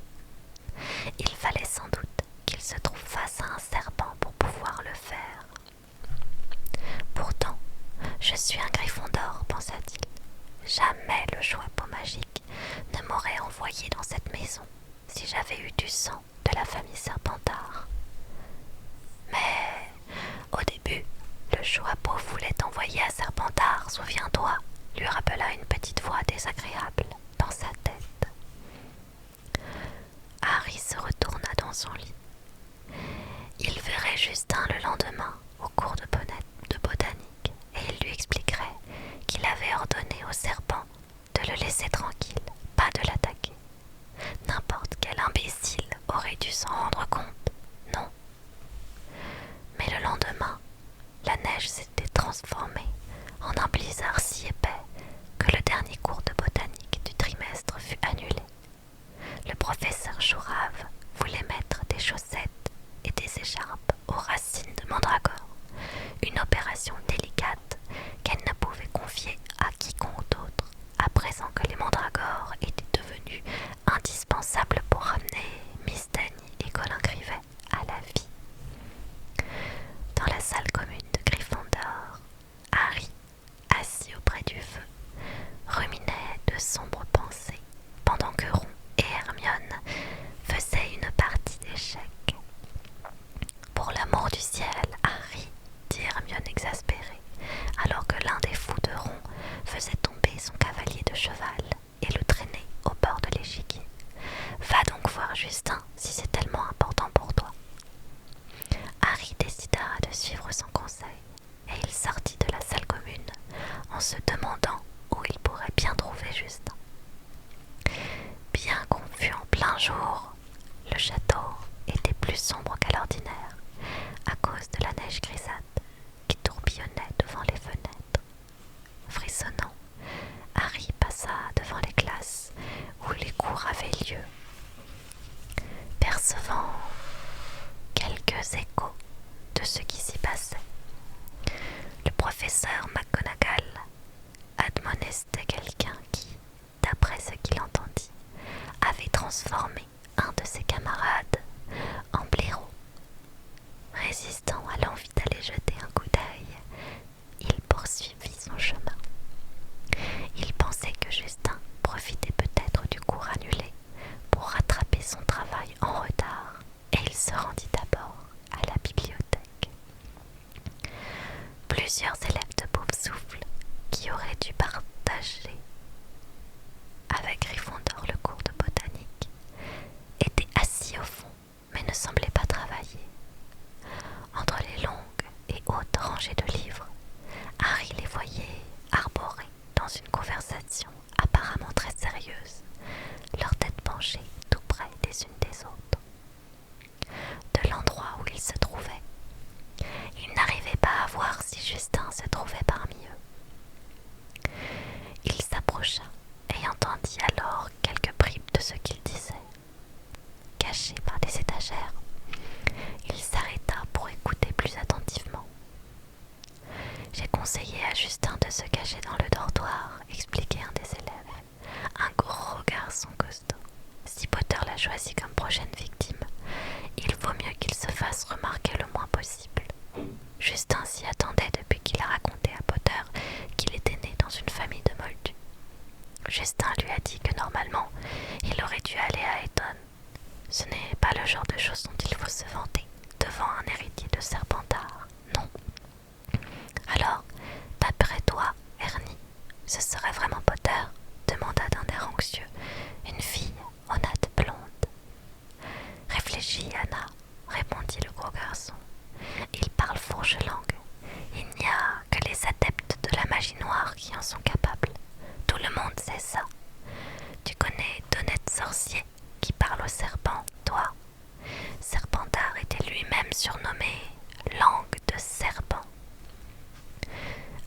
Il fallait sans doute qu'il se trouve face à un serpent pour pouvoir le faire. Pourtant, je suis un Gryffondor, pensa-t-il. Jamais le joyau magique ne m'aurait envoyé dans cette maison si j'avais eu du sang de la famille Serpentard. Mais au début, le joyau voulait t'envoyer à Serpentard, souviens-toi, lui rappela une petite voix désagréable dans sa tête. Harry se retourna dans son lit. Il verrait Justin le lendemain au cours de botanique et il lui expliquerait qu'il avait ordonné au serpent de le laisser tranquille, pas de l'attaquer. N'importe quel imbécile aurait dû s'en rendre compte, non. Mais le lendemain, la neige s'était transformée en un blizzard si épais se demandant où il pourrait bien trouver Justin. Bien qu'on fût en plein jour, le château était plus sombre qu'à l'ordinaire à cause de la neige grisâtre qui tourbillonnait devant les fenêtres. Frissonnant, Harry passa devant les classes où les cours avaient lieu, percevant quelques échos de ce qui s'y passait. Le professeur McGonagall admonestait quelqu'un qui, d'après ce qu'il entendit, avait transformé un de ses camarades en blaireau. Résistant à l'envie d'aller jeter un coup d'œil, il poursuivit son chemin. Il pensait que Justin profitait peut-être du cours annulé pour rattraper son travail en retard, et il se rendit d'abord à la bibliothèque. Plusieurs élèves de Poufsouffle qui auraient dû partager avec Gryffondor le cours de botanique étaient assis au fond mais ne semblaient pas travailler. Entre les longues et hautes rangées de livres, Harry les voyait arborés dans une conversation apparemment très sérieuse, leurs têtes penchées tout près les unes des autres. De l'endroit où ils se trouvaient, il n'arrivait pas à voir si Justin se trouvait parmi eux. Il s'approcha et entendit alors quelques bribes de ce qu'il disait. Caché par des étagères, il s'arrêta pour écouter plus attentivement. J'ai conseillé à Justin de se cacher dans le dortoir, expliquait un des élèves, un gros garçon costaud. Si Potter l'a choisi comme prochaine victime, il vaut mieux qu'il se fasse remarquer le moins possible. Justin s'y attendait depuis qu'il a raconté à Potter qu'il était né dans une famille de moldus. Justin lui a dit que normalement, il aurait dû aller à Eton. Ce n'est pas le genre de choses dont il faut se vanter devant un héritier de Serpentard, non. Alors, d'après toi, Ernie, ce serait vraiment Potter? Demanda d'un air anxieux une fille aux nattes blondes. Réfléchis, Anna, répondit le gros garçon. Il parle fourche-langue. Il n'y a que les adeptes de la magie noire qui en sont capables. Tout le monde sait ça. Tu connais d'honnêtes sorciers qui parlent aux serpents, toi. Serpentard était lui-même surnommé Langue de serpent.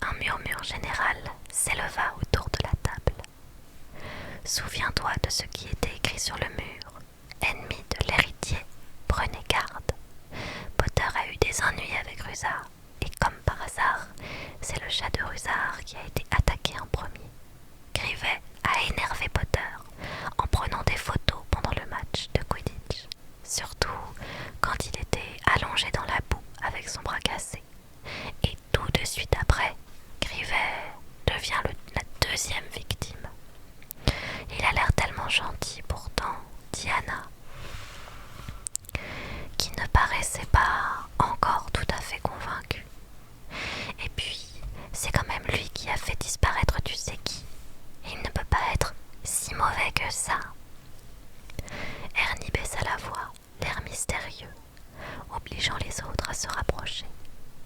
Un murmure général s'éleva autour de la table. Souviens-toi de ce qui était écrit sur le mur. Ennemi de l'héritier, prenez garde. Potter a eu des ennuis avec Rusard, et comme par hasard, c'est le chat de Rusard qui a été attaqué en premier. Grivet a énervé Potter en prenant des photos pendant le match de Quidditch, surtout quand il était allongé dans la boue avec son bras cassé. Et tout de suite après, Grivet devient la deuxième victime. Il a l'air tellement gentil pourtant, dit Anna, qui ne paraissait pas encore tout à fait convaincue. Et puis, c'est quand même lui qui a fait disparaître tu sais qui. Il ne peut pas être si mauvais que ça. Ernie baissa la voix, l'air mystérieux, obligeant les autres à se rapprocher.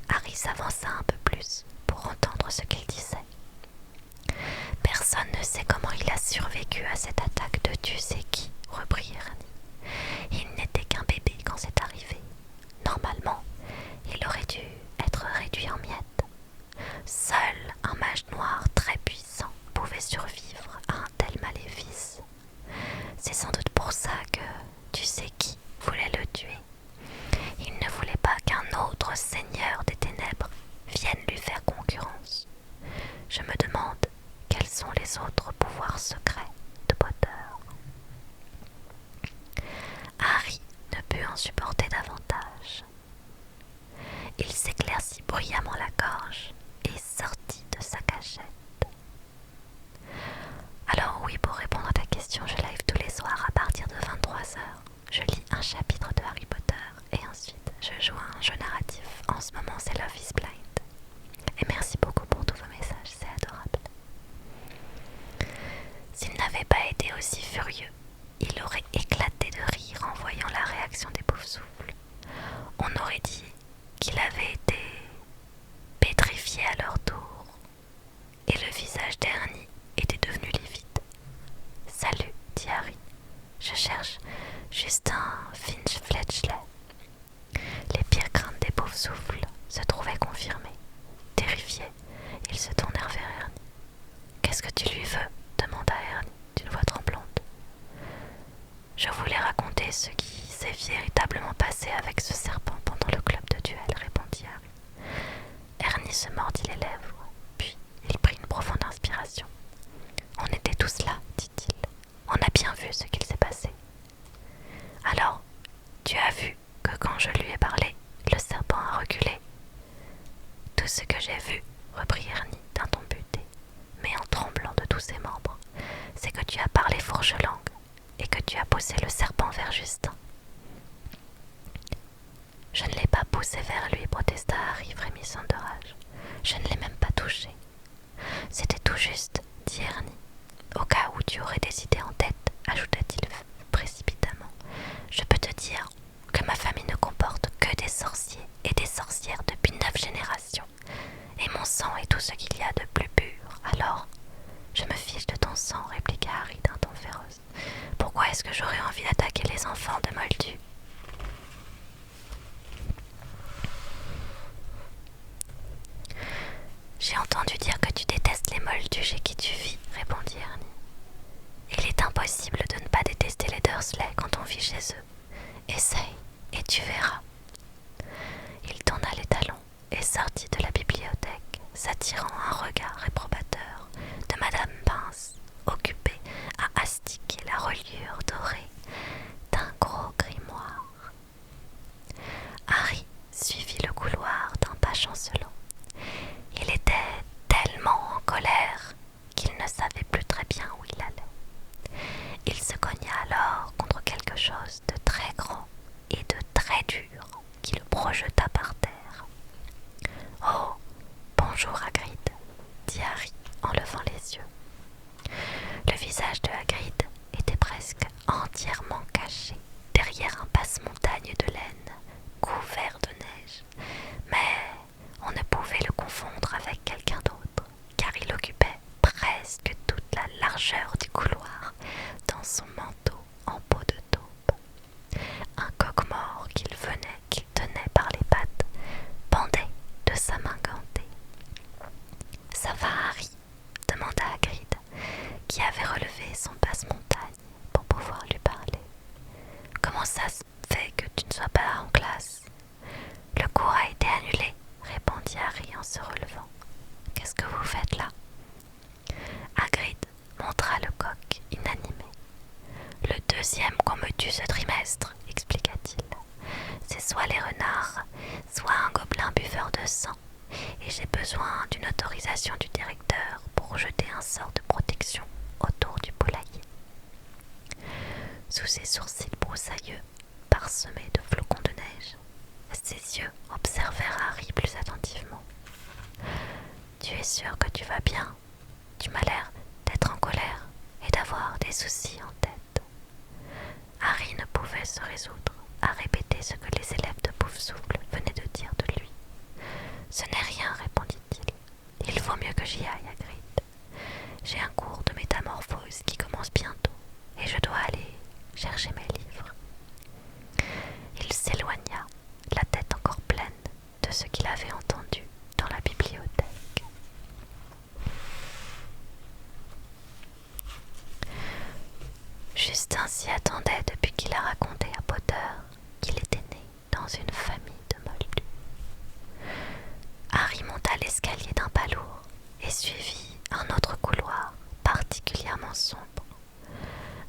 Harry s'avança un peu plus pour entendre ce qu'il disait. Personne ne sait comment il a survécu à cette attaque de tu sais qui, reprit Ernie. Il n'était qu'un bébé quand c'est arrivé. Normalement, il aurait dû être réduit en miettes. Seul un mage noir très puissant pouvait survivre à un tel maléfice. C'est sans doute pour ça que tu sais qui voulait le tuer. Il ne voulait pas qu'un autre seigneur des ténèbres vienne lui faire concurrence. Je me demande quels sont les autres pouvoirs secrets de Potter. Harry ne put en supporter davantage. Il s'éclaircit bruyamment la gorge et sortit de sa cachette. Alors oui, pour répondre à ta question, je live tous les soirs à partir de 23h. Je lis un chapitre de Harry Potter et ensuite je joue à un jeu narratif. En ce moment, c'est Love is Blind. Et merci beaucoup pour tous vos messages, c'est adorable. visage d'Ernie était devenu livide. « Salut, dit Harry. Je cherche Justin Finch-Fletchley. » Les pires craintes des pauvres souffles se trouvaient confirmées. Terrifiés, ils se tournèrent vers Ernie. « Qu'est-ce que tu lui veux ?» demanda Ernie d'une voix tremblante. « Je voulais raconter ce qui s'est véritablement passé avec ce serpent pendant le club de duel, » répondit Harry. Ernie se mordit les lèvres, puis il prit une profonde inspiration. « On était tous là, dit-il. On a bien vu ce qu'il s'est passé. »« Alors, tu as vu que quand je lui ai parlé, le serpent a reculé. » »« Tout ce que j'ai vu, reprit Ernie d'un ton buté, mais en tremblant de tous ses membres, c'est que tu as parlé fourche-langue et que tu as poussé le serpent vers Justin. »« Je ne l'ai pas poussé vers lui, protesta Harry, frémissant de rage. Je ne l'ai même pas touché. »« C'était tout juste, dit Ernie. Au cas où tu aurais des idées en tête, ajouta-t-il précipitamment, je peux te dire que ma famille ne comporte que des sorciers et des sorcières depuis 9 générations, et mon sang est tout ce qu'il y a de plus pur. Alors, je me fiche de ton sang, répliqua Harry d'un ton féroce. Pourquoi est-ce que j'aurais envie d'attaquer les enfants de Moldu ? J'ai entendu dire que tu détestes les Moldus chez qui tu vis, répondit Ernie. Il est impossible de ne pas détester les Dursley quand on vit chez eux. Essaye, et tu verras. Il tourna les talons et sortit de la bibliothèque, s'attirant un regard réprobateur de Madame Pince, occupée à astiquer la reliure dorée d'un gros grimoire. Harry suivit le couloir d'un pas chancelant. Il était tellement en colère qu'il ne savait plus très bien où il allait. Il se cogna alors contre quelque chose de très grand et de très dur qui le projeta par terre. « Oh, bonjour Hagrid » dit Harry en levant les yeux. Le visage de Hagrid était presque entièrement caché derrière un passe-montagne de laine couvert de neige, mais on ne pouvait le confondre avec quelqu'un d'autre, car il occupait presque toute la largeur du couloir dans son manteau en peau de taupe. Un coq-mort qu'il tenait par les pattes pendait de sa main gantée. « Ça va, Harry ?» demanda Hagrid, qui avait relevé son passe-montagne pour pouvoir lui parler. « Comment ça se fait que tu ne sois pas en classe ?»« Le cours a été annulé, » répondit Harry en se relevant. « Qu'est-ce que vous faites là ?» Hagrid montra le coq inanimé. « Le deuxième qu'on me tue ce trimestre, » expliqua-t-il. « C'est soit les renards, soit un gobelin buveur de sang, et j'ai besoin d'une autorisation du directeur pour jeter un sort de protection autour du poulailler. » Sous ses sourcils broussailleux, parsemés de flocons de neige, ses yeux observèrent Harry plus attentivement. « Tu es sûr que tu vas bien ? Tu m'as l'air d'être en colère et d'avoir des soucis en tête. » Harry ne pouvait se résoudre à répéter ce que les élèves de Poufsouffle venaient de dire de lui. « Ce n'est rien, répondit-il. Il vaut mieux que j'y aille, Hagrid. J'ai un cours de métamorphose qui commence bientôt et je dois aller chercher mes livres. » Il s'éloigna, la tête encore pleine de ce qu'il avait entendu dans la bibliothèque. Justin s'y attendait depuis qu'il a raconté à Potter qu'il était né dans une famille de moldus. Harry monta l'escalier d'un pas lourd et suivit un autre couloir particulièrement sombre.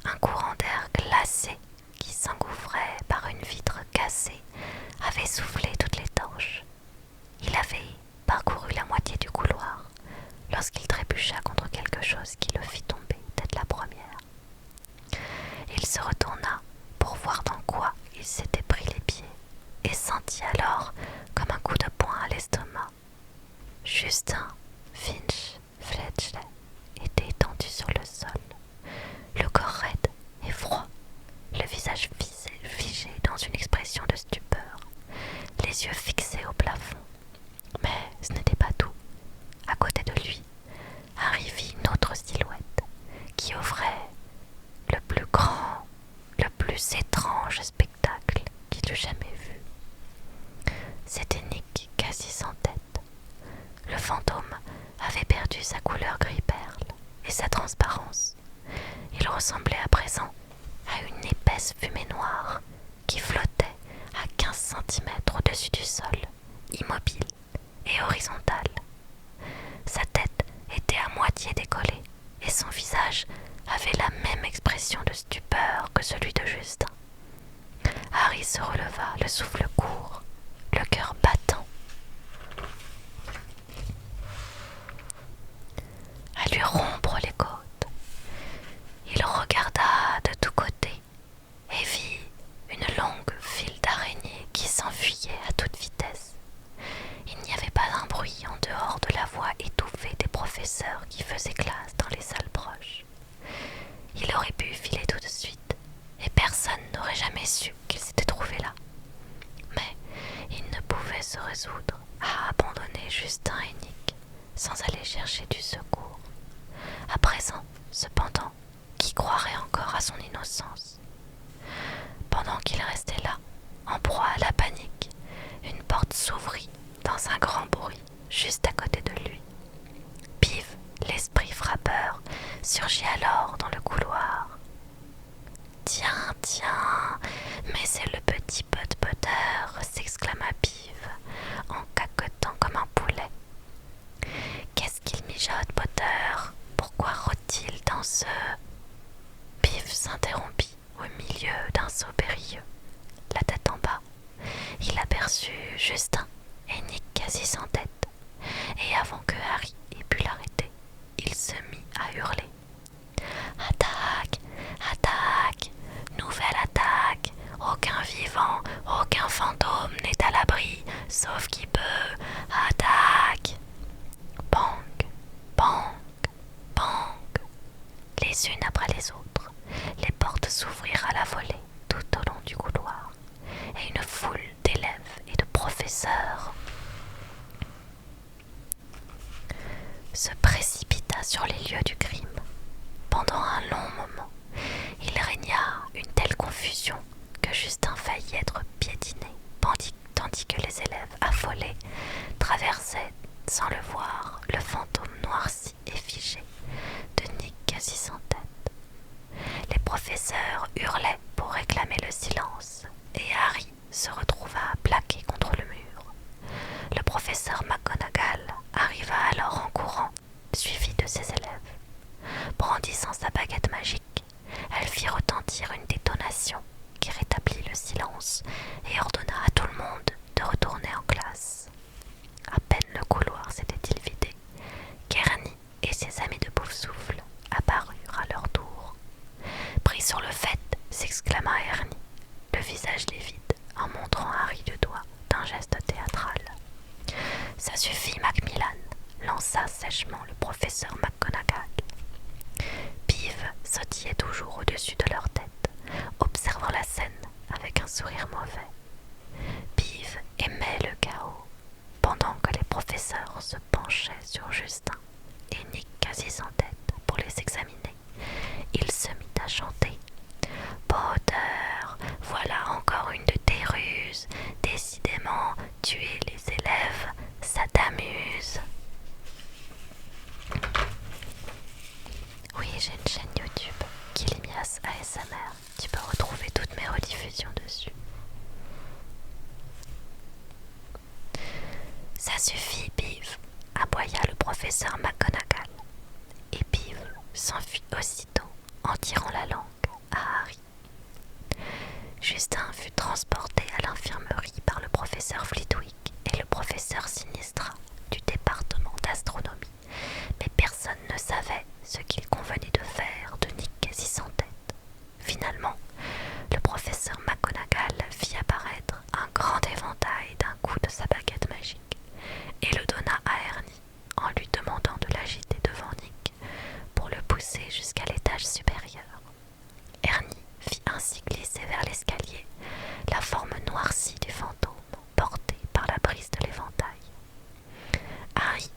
Un courant d'air glacé qui s'engouffrait par une vitre cassée avait soufflé toutes les torches. Il avait parcouru la moitié du couloir lorsqu'il trébucha contre quelque chose qui le fit tomber tête la première. Il se retourna pour voir dans quoi il s'était pris les pieds et sentit alors comme un coup de poing à l'estomac. Justin Finch-Fletchley était étendu sur le sol, le corps raide et froid, le visage figé dans une expression de stupeur, les yeux fixés au plafond. Mais ce n'était pas tout. À côté de lui, Harry vit perdu sa couleur gris-perle et sa transparence. Il ressemblait à présent à une épaisse fumée noire qui flottait à 15 centimètres au-dessus du sol, immobile et horizontale. Sa tête était à moitié décollée et son visage avait la même expression de stupeur que celui de Justin. Harry se releva, le souffle court, le cœur battant. À lui rompre les côtes. Il regarda de tous côtés et vit une longue file d'araignées qui s'enfuyaient à toute vitesse. Il n'y avait pas un bruit en dehors de la voix étouffée des professeurs qui faisaient classe dans les salles proches. Il aurait pu filer tout de suite et personne n'aurait jamais su qu'il s'était trouvé là. Mais il ne pouvait se résoudre à abandonner Justin et Nick sans aller chercher du secours. À présent, cependant, qui croirait encore à son innocence? Pendant qu'il restait là, en proie à la panique, une porte s'ouvrit dans un grand bruit juste à côté de lui. Pive, l'esprit frappeur, surgit alors dans le couloir. « Tiens, tiens, mais c'est le petit Potter !» s'exclama Pive en caquetant comme un poulet. « Qu'est-ce qu'il mijote, Potter? Pourquoi rôde-t-il dans ce... » Pive s'interrompit au milieu d'un saut périlleux. La tête en bas, il aperçut Justin et Nick quasi sans tête. Et avant que Harry ait pu l'arrêter, il se mit à hurler. « Attaque! Attaque! Nouvelle attaque! Aucun vivant, aucun fantôme n'est à l'abri, sauf qui peut! Attaque! » Bang! Bang! Bang! Les unes après les autres, les portes s'ouvrirent à la volée tout au long du couloir, et une foule d'élèves et de professeurs se précipita sur les lieux du crime. Pendant un long moment, il régna une telle confusion que Justin faillit être piétiné, tandis que les élèves affolés traversaient, sans le voir, le fantôme noirci et figé de Nick quasi sans tête. Les professeurs hurlaient pour réclamer le silence, et Harry se retrouva plaqué contre le mur. Le professeur McGonagall arriva alors en courant, suivi de ses élèves. Brandissant sa baguette magique, elle fit retentir une détonation qui rétablit le silence et ordonna à tout le monde de retourner en classe. À peine le couloir s'était-il vidé qu'Ernie et ses amis de Poufsouffle apparurent à leur tour. « Pris sur le fait !» s'exclama Ernie, le visage livide, en montrant Harry du doigt d'un geste théâtral. « Ça suffit, Macmillan !» lança sèchement le professeur McGonagall. Pive sautillait toujours au-dessus de leur tête, observant la scène avec un sourire mauvais. Pive aimait le chaos. Pendant que les professeurs se penchaient sur Justin et Nick quasi sans tête pour les examiner, il se mit à chanter. « Potter, voilà encore une de tes ruses. Décidément, tuer les élèves, ça t'amuse. » Oui, j'ai une chaîne YouTube, Kilimias ASMR. Tu peux retrouver toutes mes rediffusions dessus. Ça suffit, Pive, aboya le professeur McGonagall. Et Pive s'enfuit aussitôt en tirant la langue à Harry. Justin fut transporté à l'infirmerie par le professeur Flitwick et le professeur Sinistra du département d'astronomie, mais personne ne savait ce qu'il convenait de faire de Nick quasi sans tête. Finalement, le professeur McGonagall fit apparaître un grand éventail d'un coup de sa baguette magique et le donna à Ernie en lui demandant de l'agiter devant Nick pour le pousser jusqu'à l'étage supérieur. Ernie fit ainsi glisser vers l'escalier la forme noircie du fantôme porté par la brise de l'éventail. Harry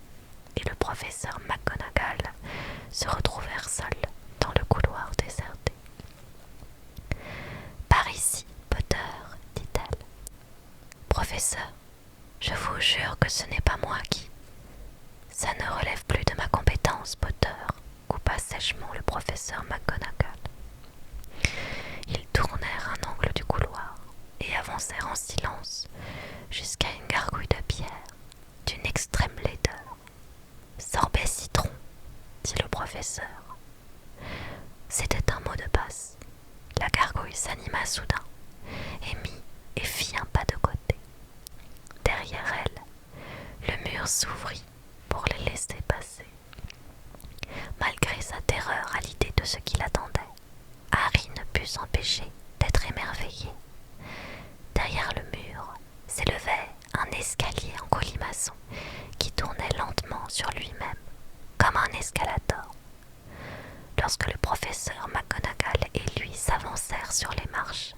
et le professeur McGonagall se retrouvèrent seuls dans le couloir déserté. « Par ici, Potter, dit-elle. Professeur, je vous jure que ce n'est pas moi qui... Ça ne relève plus de ma compétence. professeur. C'était un mot de passe. La gargouille s'anima soudain et fit un pas de côté. Derrière elle, le mur s'ouvrit pour les laisser passer. Malgré sa terreur à l'idée de ce qui l'attendait, Harry ne put s'empêcher d'être émerveillé. Derrière le mur s'élevait un escalier en colimaçon qui tournait lentement sur lui-même, comme un escalator. Lorsque le professeur McGonagall et lui s'avancèrent sur les marches,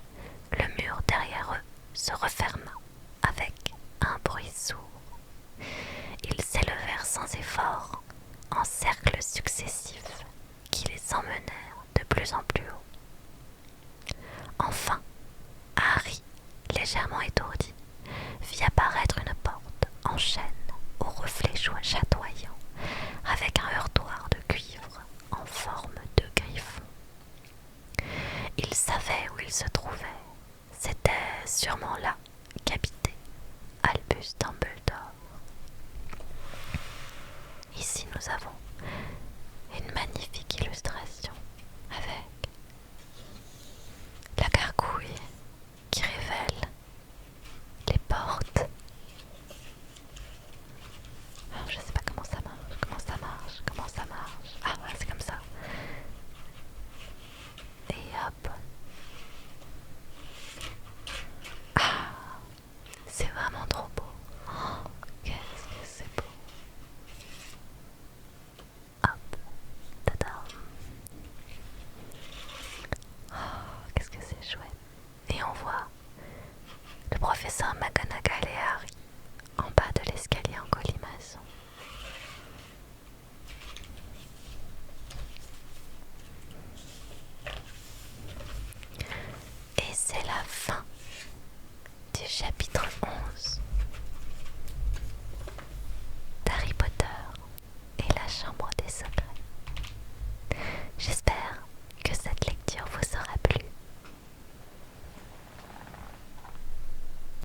le mur derrière eux se referma avec un bruit sourd. Ils s'élevèrent sans effort en cercles successifs qui les emmenèrent de plus en plus haut. Enfin, Harry, légèrement étourdi, vit apparaître une porte en chêne aux reflets chatoyants.